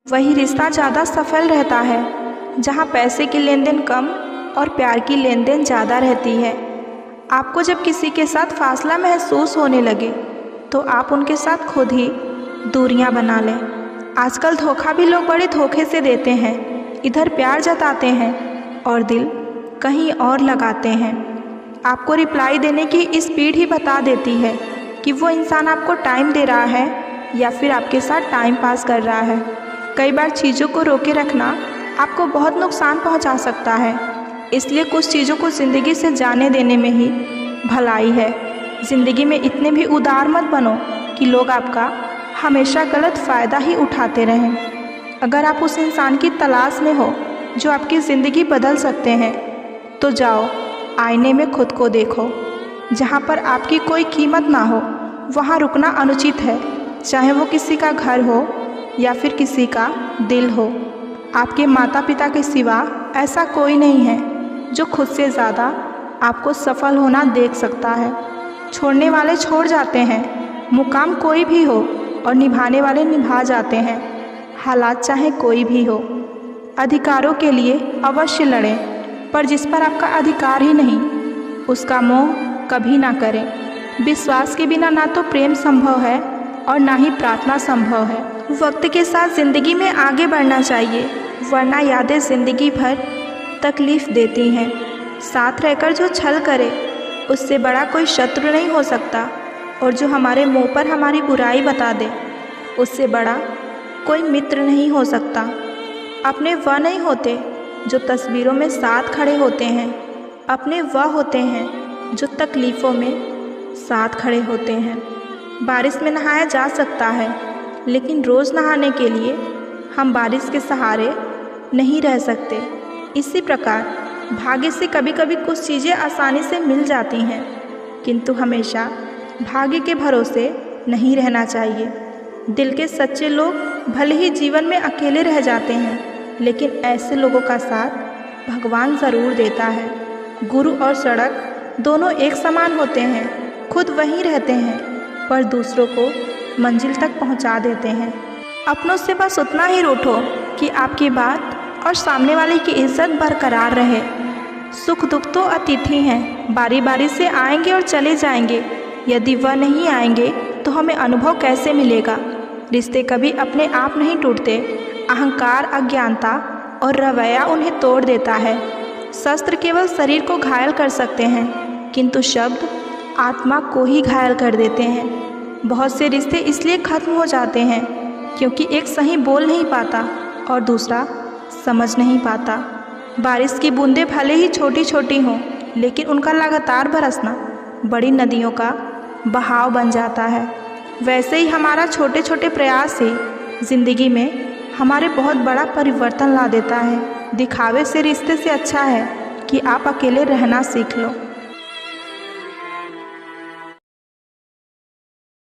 वही रिश्ता ज़्यादा सफल रहता है जहाँ पैसे की लेन देन कम और प्यार की लेन देन ज़्यादा रहती है। आपको जब किसी के साथ फासला महसूस होने लगे तो आप उनके साथ खुद ही दूरियां बना लें। आजकल धोखा भी लोग बड़े धोखे से देते हैं। इधर प्यार जताते हैं और दिल कहीं और लगाते हैं। आपको रिप्लाई देने की स्पीड ही बता देती है कि वो इंसान आपको टाइम दे रहा है या फिर आपके साथ टाइम पास कर रहा है। कई बार चीज़ों को रोके रखना आपको बहुत नुकसान पहुंचा सकता है, इसलिए कुछ चीज़ों को ज़िंदगी से जाने देने में ही भलाई है। ज़िंदगी में इतने भी उदार मत बनो कि लोग आपका हमेशा गलत फ़ायदा ही उठाते रहें। अगर आप उस इंसान की तलाश में हो जो आपकी ज़िंदगी बदल सकते हैं तो जाओ आईने में खुद को देखो। जहाँ पर आपकी कोई कीमत ना हो वहाँ रुकना अनुचित है, चाहे वो किसी का घर हो या फिर किसी का दिल हो। आपके माता पिता के सिवा ऐसा कोई नहीं है जो खुद से ज़्यादा आपको सफल होना देख सकता है। छोड़ने वाले छोड़ जाते हैं, मुकाम कोई भी हो, और निभाने वाले निभा जाते हैं, हालात चाहे कोई भी हो। अधिकारों के लिए अवश्य लड़ें, पर जिस पर आपका अधिकार ही नहीं उसका मोह कभी ना करें। विश्वास के बिना ना तो प्रेम संभव है और ना ही प्रार्थना संभव है। वक्त के साथ ज़िंदगी में आगे बढ़ना चाहिए, वरना यादें ज़िंदगी भर तकलीफ़ देती हैं। साथ रहकर जो छल करे उससे बड़ा कोई शत्रु नहीं हो सकता, और जो हमारे मुंह पर हमारी बुराई बता दे उससे बड़ा कोई मित्र नहीं हो सकता। अपने वह नहीं होते जो तस्वीरों में साथ खड़े होते हैं, अपने वह होते हैं जो तकलीफ़ों में साथ खड़े होते हैं। बारिश में नहाया जा सकता है, लेकिन रोज़ नहाने के लिए हम बारिश के सहारे नहीं रह सकते। इसी प्रकार भाग्य से कभी कभी कुछ चीज़ें आसानी से मिल जाती हैं, किंतु हमेशा भाग्य के भरोसे नहीं रहना चाहिए। दिल के सच्चे लोग भले ही जीवन में अकेले रह जाते हैं, लेकिन ऐसे लोगों का साथ भगवान ज़रूर देता है। गुरु और सड़क दोनों एक समान होते हैं, खुद वहीं रहते हैं पर दूसरों को मंजिल तक पहुंचा देते हैं। अपनों से बस उतना ही रूठो कि आपकी बात और सामने वाले की इज्जत बरकरार रहे। सुख दुख तो अतिथि हैं, बारी बारी से आएंगे और चले जाएंगे। यदि वह नहीं आएंगे तो हमें अनुभव कैसे मिलेगा। रिश्ते कभी अपने आप नहीं टूटते, अहंकार, अज्ञानता और रवैया उन्हें तोड़ देता है। शस्त्र केवल शरीर को घायल कर सकते हैं, किंतु शब्द आत्मा को ही घायल कर देते हैं। बहुत से रिश्ते इसलिए ख़त्म हो जाते हैं क्योंकि एक सही बोल नहीं पाता और दूसरा समझ नहीं पाता। बारिश की बूंदें भले ही छोटी छोटी हों, लेकिन उनका लगातार बरसना बड़ी नदियों का बहाव बन जाता है। वैसे ही हमारा छोटे छोटे प्रयास ही ज़िंदगी में हमारे बहुत बड़ा परिवर्तन ला देता है। दिखावे से रिश्ते से अच्छा है कि आप अकेले रहना सीख लो।